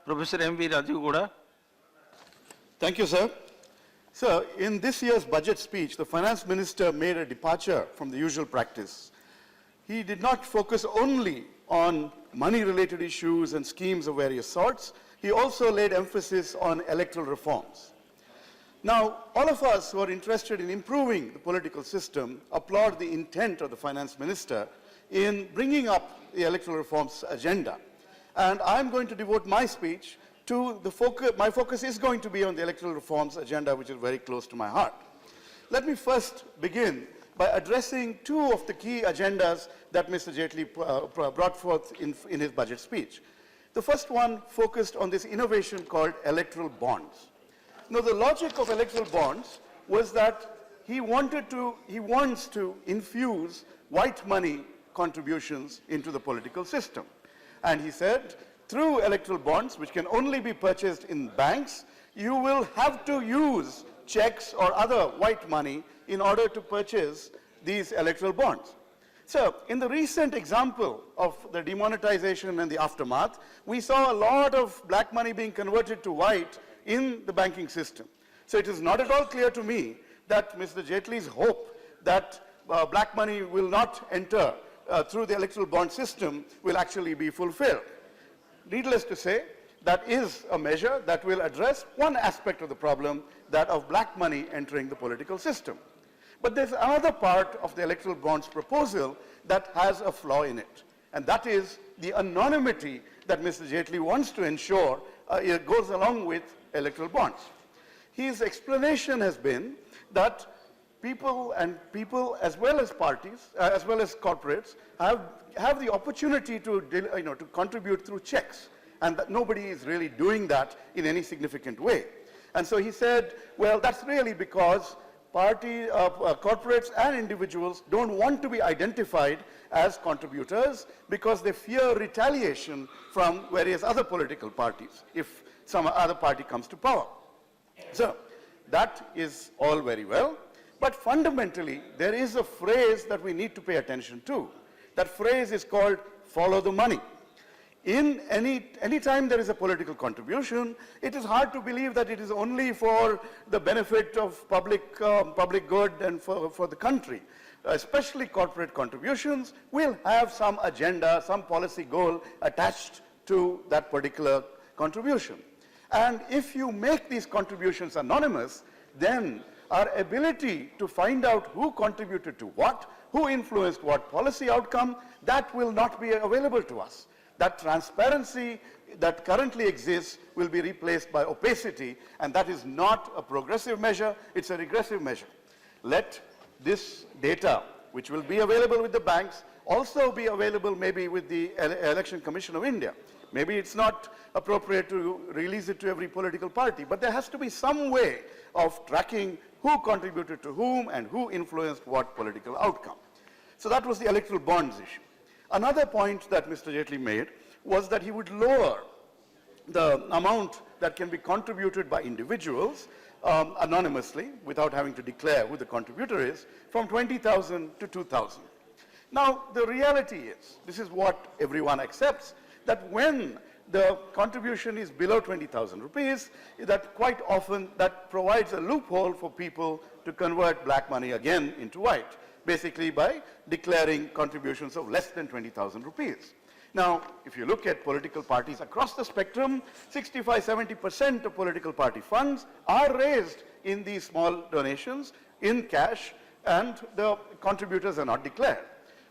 Professor M.V. Rajeev Gowda. Thank you, sir. Sir, in this year's budget speech, the finance minister made a departure from the usual practice. He did not focus only on money-related issues and schemes of various sorts. He also laid emphasis on electoral reforms. Now, all of us who are interested in improving the political system applaud the intent of the finance minister in bringing up the electoral reforms agenda. And I'm going to devote my speech to the focus. My focus is going to be on the electoral reforms agenda, which is very close to my heart. Let me first begin by addressing two of the key agendas that Mr. Jaitley brought forth in his budget speech. The first one focused on this innovation called electoral bonds. Now, the logic of electoral bonds was that he wants to infuse white money contributions into the political system. And he said, through electoral bonds, which can only be purchased in banks, you will have to use checks or other white money in order to purchase these electoral bonds. So, in the recent example of the demonetization and the aftermath, we saw a lot of black money being converted to white in the banking system. So it is not at all clear to me that Mr. Jaitley's hope that black money will not enter through the electoral bond system will actually be fulfilled. Needless to say, that is a measure that will address one aspect of the problem, that of black money entering the political system. But there's another part of the electoral bonds proposal that has a flaw in it, and that is the anonymity that Mr. Jaitley wants to ensure it goes along with electoral bonds. His explanation has been that people as well as parties, as well as corporates, have the opportunity to contribute through checks, and that nobody is really doing that in any significant way. And so he said, well, that's really because corporates and individuals don't want to be identified as contributors because they fear retaliation from various other political parties if some other party comes to power. So that is all very well, but fundamentally there is a phrase that we need to pay attention to. That phrase is called follow the money. In any time there is a political contribution, it is hard to believe that it is only for the benefit of public good and for the country. Especially corporate contributions will have some agenda, some policy goal attached to that particular contribution. And if you make these contributions anonymous, then our ability to find out who contributed to what, who influenced what policy outcome, that will not be available to us. That transparency that currently exists will be replaced by opacity, and that is not a progressive measure, it's a regressive measure. Let this data, which will be available with the banks, also be available maybe with the Election Commission of India. Maybe it's not appropriate to release it to every political party, but there has to be some way of tracking who contributed to whom and who influenced what political outcome. So that was the electoral bonds issue. Another point that Mr. Jaitley made was that he would lower the amount that can be contributed by individuals anonymously without having to declare who the contributor is from 20,000 to 2,000. Now, the reality is, this is what everyone accepts, that when the contribution is below 20,000 rupees, that quite often that provides a loophole for people to convert black money again into white, basically by declaring contributions of less than 20,000 rupees. Now, if you look at political parties across the spectrum, 65–70% of political party funds are raised in these small donations in cash, and the contributors are not declared.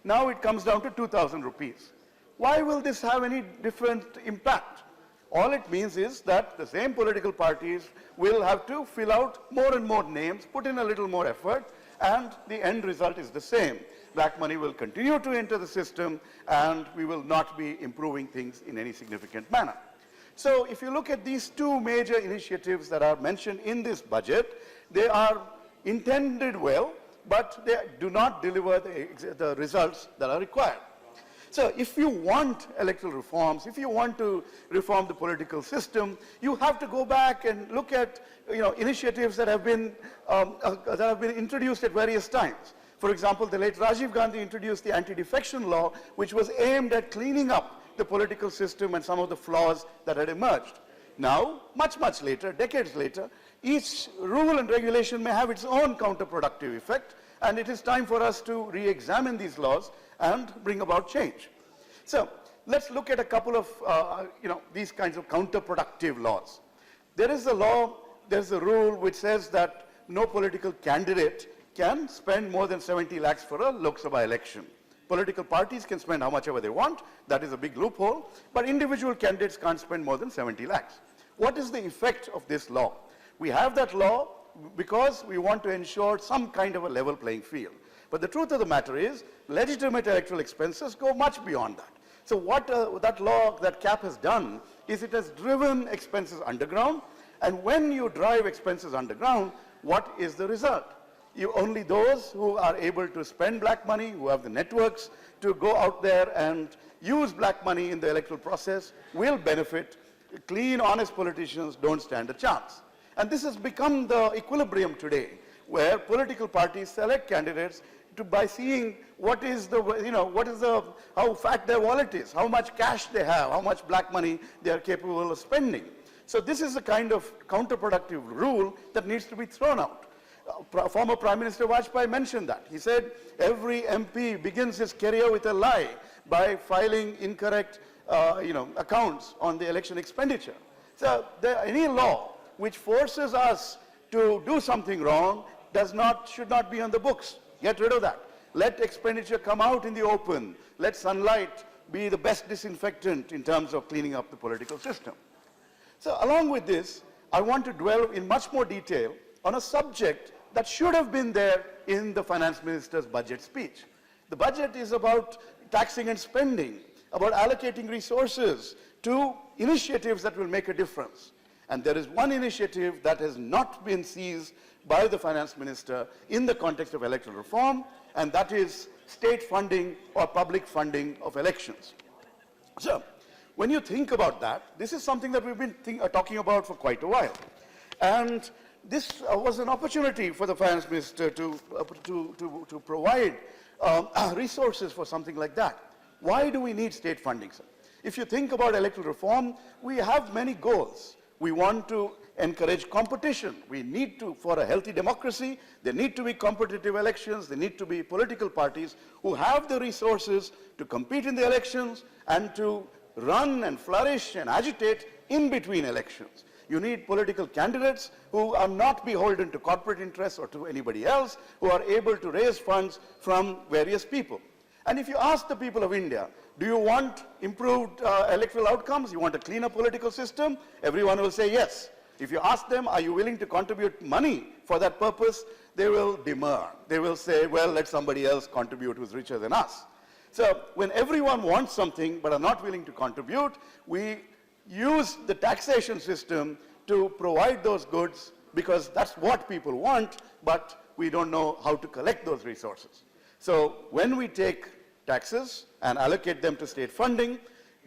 Now it comes down to 2,000 rupees. Why will this have any different impact? All it means is that the same political parties will have to fill out more and more names, put in a little more effort, and the end result is the same. Black money will continue to enter the system, and we will not be improving things in any significant manner. So if you look at these two major initiatives that are mentioned in this budget, they are intended well, but they do not deliver the results that are required. So if you want electoral reforms, if you want to reform the political system, you have to go back and look at initiatives that have been introduced at various times. For example, the late Rajiv Gandhi introduced the anti-defection law, which was aimed at cleaning up the political system and some of the flaws that had emerged. Now, much, much later, decades later, each rule and regulation may have its own counterproductive effect, and it is time for us to re-examine these laws and bring about change. So, let's look at a couple of, these kinds of counterproductive laws. There is a law, there's a rule which says that no political candidate can spend more than 70 lakhs for a Lok Sabha election. Political parties can spend how much ever they want, that is a big loophole, but individual candidates can't spend more than 70 lakhs. What is the effect of this law? We have that law because we want to ensure some kind of a level playing field. But the truth of the matter is, legitimate electoral expenses go much beyond that. So what that law, that cap has done, is it has driven expenses underground, and when you drive expenses underground, what is the result? Only those who are able to spend black money, who have the networks to go out there and use black money in the electoral process, will benefit. Clean, honest politicians don't stand a chance. And this has become the equilibrium today, where political parties select candidates by seeing what is the, how fat their wallet is, how much cash they have, how much black money they are capable of spending. So this is the kind of counterproductive rule that needs to be thrown out. Former Prime Minister Vajpayee mentioned that. He said every MP begins his career with a lie by filing incorrect accounts on the election expenditure. So any law which forces us to do something wrong should not be on the books. Get rid of that. Let expenditure come out in the open. Let sunlight be the best disinfectant in terms of cleaning up the political system. So along with this, I want to dwell in much more detail on a subject that should have been there in the finance minister's budget speech. The budget is about taxing and spending, about allocating resources to initiatives that will make a difference. And there is one initiative that has not been seized by the finance minister in the context of electoral reform, and that is state funding or public funding of elections. So, when you think about that, this is something that we've been talking about for quite a while. And this was an opportunity for the finance minister to provide resources for something like that. Why do we need state funding, sir? If you think about electoral reform, we have many goals. We want to encourage competition. We need to, for a healthy democracy, there need to be competitive elections, there need to be political parties who have the resources to compete in the elections and to run and flourish and agitate in between elections. You need political candidates who are not beholden to corporate interests or to anybody else, who are able to raise funds from various people. And if you ask the people of India, do you want improved electoral outcomes? You want a cleaner political system? Everyone will say yes. If you ask them, are you willing to contribute money for that purpose? They will demur. They will say, well, let somebody else contribute who's richer than us. So when everyone wants something but are not willing to contribute, we use the taxation system to provide those goods because that's what people want, but we don't know how to collect those resources. So when we take taxes and allocate them to state funding,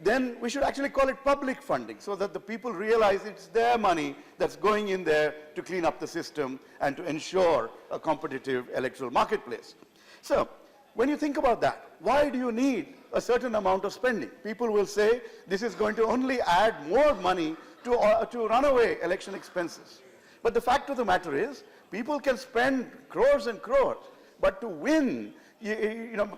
then we should actually call it public funding so that the people realize it's their money that's going in there to clean up the system and to ensure a competitive electoral marketplace. So when you think about that, why do you need a certain amount of spending? People will say this is going to only add more money to runaway election expenses. But the fact of the matter is, people can spend crores and crores, but to win,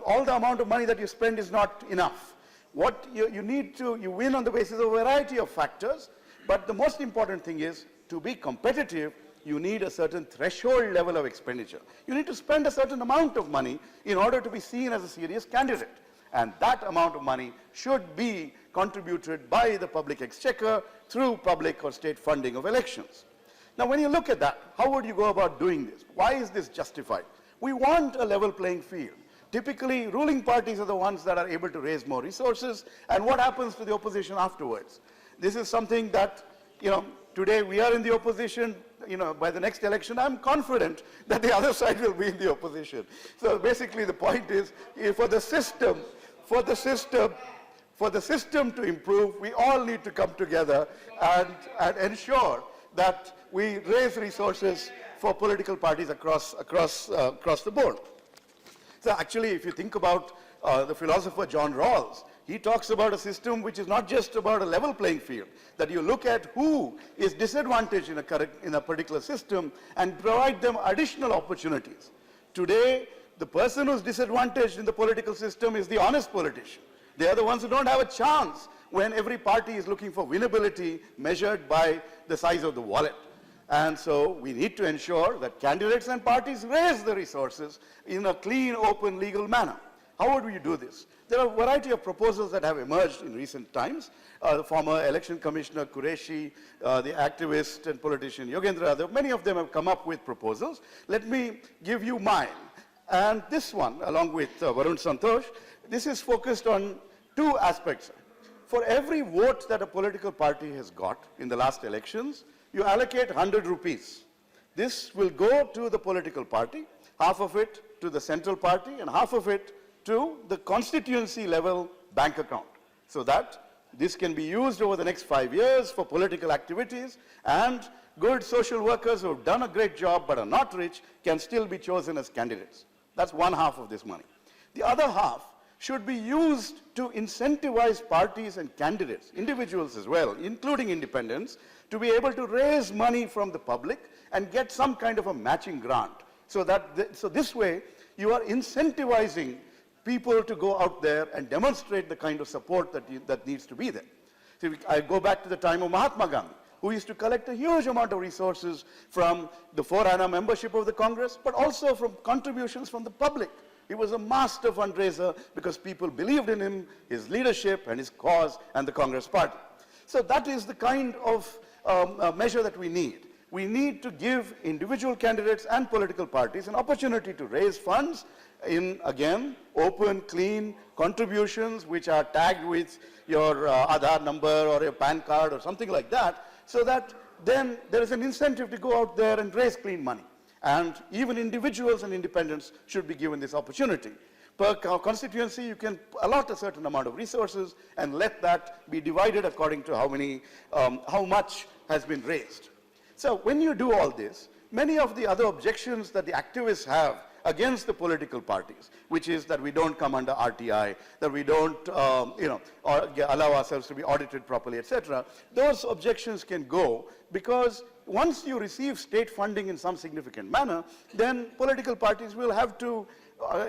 all the amount of money that you spend is not enough. What you win on the basis of a variety of factors, but the most important thing is, to be competitive, you need a certain threshold level of expenditure. You need to spend a certain amount of money in order to be seen as a serious candidate. And that amount of money should be contributed by the public exchequer through public or state funding of elections. Now, when you look at that, how would you go about doing this? Why is this justified? We want a level playing field. Typically, ruling parties are the ones that are able to raise more resources, and what happens to the opposition afterwards? This is something that, today we are in the opposition. By the next election, I'm confident that the other side will be in the opposition. So basically, the point is, for the system to improve, we all need to come together and ensure that we raise resources for political parties across the board. So actually, if you think about the philosopher John Rawls, He talks about a system which is not just about a level playing field, that you look at who is disadvantaged in a particular system and provide them additional opportunities. Today, the person who's disadvantaged in the political system is the honest politician. They are the ones who don't have a chance when every party is looking for winnability measured by the size of the wallet. And so we need to ensure that candidates and parties raise the resources in a clean, open, legal manner. How would we do this? There are a variety of proposals that have emerged in recent times. The former election commissioner Qureshi, the activist and politician Yogendra, many of them have come up with proposals. Let me give you mine. And this one, along with Varun Santosh, this is focused on two aspects. For every vote that a political party has got in the last elections, you allocate 100 rupees. This will go to the political party, half of it to the central party, and half of it to the constituency level bank account, so that this can be used over the next 5 years for political activities, and good social workers who have done a great job but are not rich can still be chosen as candidates. That's one half of this money. The other half should be used to incentivize parties and candidates, individuals as well, including independents, to be able to raise money from the public and get some kind of a matching grant. So this way, you are incentivizing people to go out there and demonstrate the kind of support that needs to be there. So I go back to the time of Mahatma Gandhi, who used to collect a huge amount of resources from the 4 ANA membership of the Congress, but also from contributions from the public. He was a master fundraiser because people believed in him, his leadership and his cause and the Congress party. So that is the kind of measure that we need. We need to give individual candidates and political parties an opportunity to raise funds in, again, open, clean contributions which are tagged with your Aadhaar number or your PAN card or something like that, so that then there is an incentive to go out there and raise clean money. And even individuals and independents should be given this opportunity. Per constituency, you can allot a certain amount of resources and let that be divided according to how much has been raised. So when you do all this, many of the other objections that the activists have against the political parties, which is that we don't come under RTI, that we don't allow ourselves to be audited properly, etc., those objections can go, because once you receive state funding in some significant manner, then political parties will have to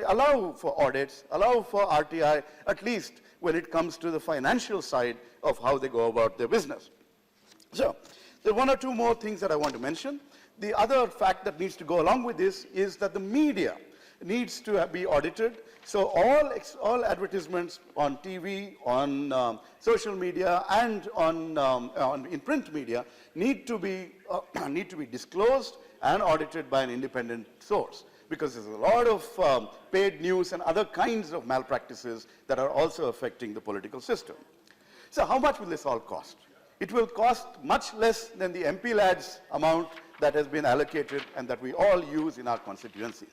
allow for audits, allow for RTI, at least when it comes to the financial side of how they go about their business. So there are one or two more things that I want to mention. The other fact that needs to go along with this is that the media needs to be audited. So all advertisements on TV, on social media, and in print media need to be disclosed and audited by an independent source, because there's a lot of paid news and other kinds of malpractices that are also affecting the political system. So how much will this all cost? It will cost much less than the MP lads amount that has been allocated and that we all use in our constituencies.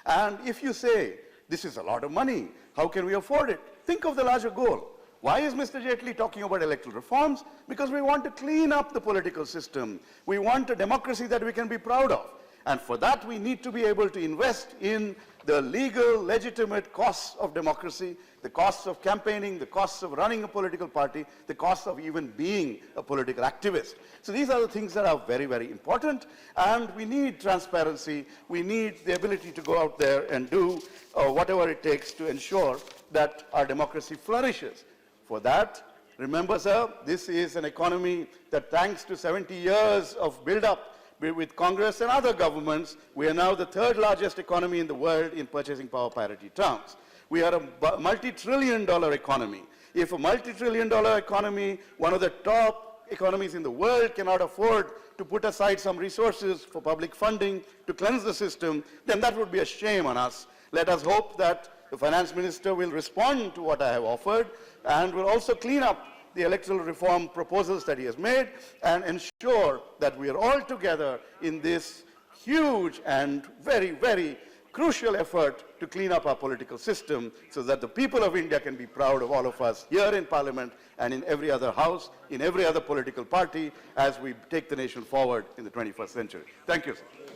And if you say, this is a lot of money, how can we afford it? Think of the larger goal. Why is Mr. Jaitley talking about electoral reforms? Because we want to clean up the political system. We want a democracy that we can be proud of. And for that, we need to be able to invest in the legal, legitimate costs of democracy, the costs of campaigning, the costs of running a political party, the costs of even being a political activist. So these are the things that are very, very important. And we need transparency. We need the ability to go out there and do whatever it takes to ensure that our democracy flourishes. For that, remember, sir, this is an economy that, thanks to 70 years of build-up with Congress and other governments, we are now the third largest economy in the world in purchasing power parity terms. We are a multi-trillion-dollar economy. If a multi-trillion-dollar economy, one of the top economies in the world, cannot afford to put aside some resources for public funding to cleanse the system, then that would be a shame on us. Let us hope that the finance minister will respond to what I have offered and will also clean up the electoral reform proposals that he has made and ensure that we are all together in this huge and very, very crucial effort to clean up our political system, so that the people of India can be proud of all of us here in Parliament and in every other house, in every other political party, as we take the nation forward in the 21st century. Thank you, sir.